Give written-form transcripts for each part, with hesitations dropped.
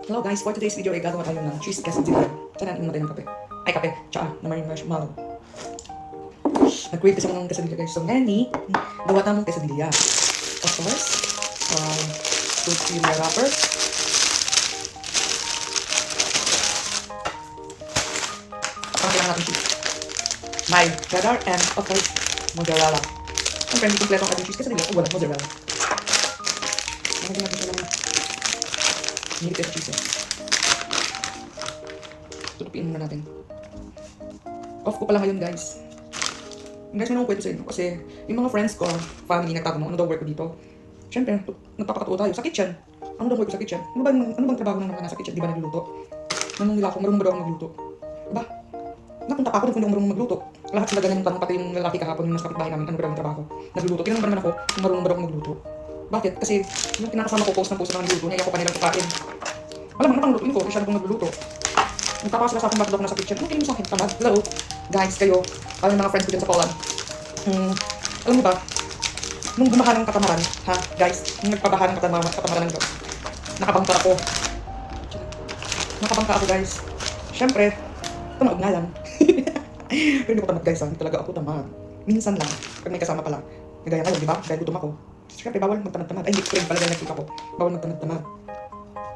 Hello guys, for today's video ay gagawa tayo ng cheese quesadilla. Tara, inom natin ng kape. Ay, kape, tsaka na may marshmallow. Nag-create kasi ako ng quesadilla guys. So, Nanny, gawa tamang quesadilla. Of course, tortilla wrapper. Kailangan natin cheese. May cheddar and of course, mozzarella. Ang friendly kompleto ang ating cheese quesadilla. Oh, wala, mozzarella. Lagyan natin siya ng nilipit na cheese. Tutupin muna natin. Off ko pala ngayon guys. Guys, may nang kwento sa inyo. Kasi yung mga friends ko, family, nagtatanong ano daw work ko dito. Siyempre, nagpapakatuo tayo sa kitchen. Ano daw work ko sa kitchen? Ano bang trabaho ng mga nasa kitchen? Di ba nagluluto? Nanong nila ako, marunong ba daw ako magluto? Diba? Napunta pa ako dun kung hindi ako marunong magluto. Lahat sila ganyan yung tanong, pati yung lalaki kahapon yung nasa kapitbahay namin, ano ba daw yung trabaho? Nagluluto. Tinanong ba naman ako kung marunong ba daw ako magluto? Bakit? Kasi yung kinakasama ko post ng post na nagluluto niya, ako pa nilang kukain. Alam mo, napanglutuin ko, masyado kong nagluluto. Nagpapaka sila sa akin bakit daw ako nasa kitchen. Ano tingin mo sa akin? Tamad? Hello? Guys, kayo, parang mga friends ko dyan sa Poland. Alam mo ba, nung bumaha ng katamaran, ha, guys, nung nagpabaha ng katamaran ng Diyos, nakabangka ako. Nakabangka ako, guys. Siyempre, tamad nga lang. Pero hindi ko tamad, guys, ha. Hindi talaga ako tamad. Minsan lang, pag may kasama pala. Nagaya ngayon, di ba? Dahil gutom ako. Siyempre, bawal magtamad-tamad. Ay, hindi ko rin pala dahil nagkita ko. Bawal magtamad-tamad.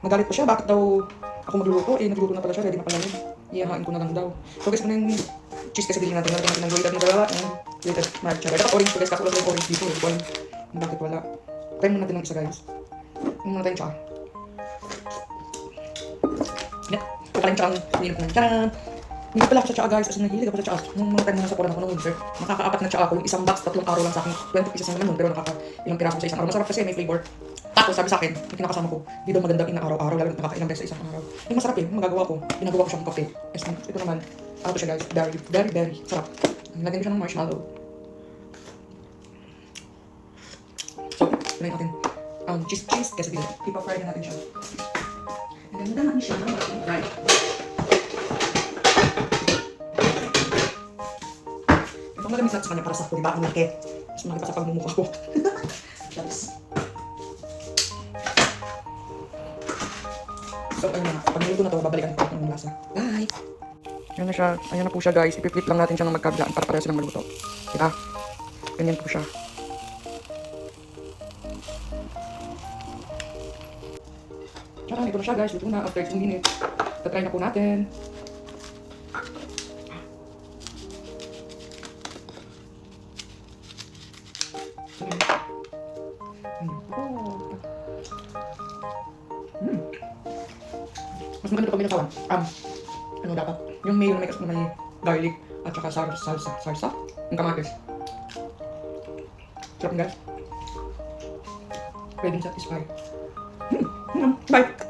Nagalit pa siya, bakit daw ako magluluto? Eh, nagluluto na pala siya, ready na pala yun. Iyahain ko na lang daw. So guys, ano yung cheese quesadilla natin? Nalagyan natin ng grated mozzarella and grated margarine. Dapat orange to guys, kasi wala yung orange dito. Bakit wala? Try muna natin ng isa guys. Try muna natin siya. Pakaling siya ang hinip ng tiyan. Hindi pala ako sa tsaa guys, kasi nahilig ako sa tsaa. Nung mga time na nasa Poland ako ng winter, nakaka-apat na tsaa ako. Yung isang box, 3 araw lang sa akin. 20 pieces naman nun, pero nakaka-ilang piraso sa isang araw. Masarap kasi may flavor. Tapos sabi sa akin, yung kinakasama ko, di daw magandang ina-araw-araw, lalo na nakakailang beses sa isang araw. Yung masarap yun, magagawa ko. Ginagawa ko siyang kape. Ito naman, ano to siya guys, very, very, very sarap. Nilagyan ko siya ng marshmallow. So, tuloy natin. Cheese quesadilla. Ipa-fry na natin siya. Naganda natin siya ng fry. Ito magamit natin sa kanya para sa diba? Ang laki. Mas malaki pa sa pagmumukha ko. Yes. So, ayun na. Pag niluto na to, babalikan ko ng lasa. Bye! Ayan na siya. Ayan na po siya, guys. Ipiplit lang natin siya ng magkabilaan para pareho silang maluto. Diba? Ganyan po siya. Tara, ito na siya, guys. Luto na. After 2 minutes. Tatry na po natin. Mas maganda pag binasawan. Ano dapat? Yung mayo na may garlic at saka salsa. Yung kamatis. Sarap guys. Pwedeng satisfy. Bye!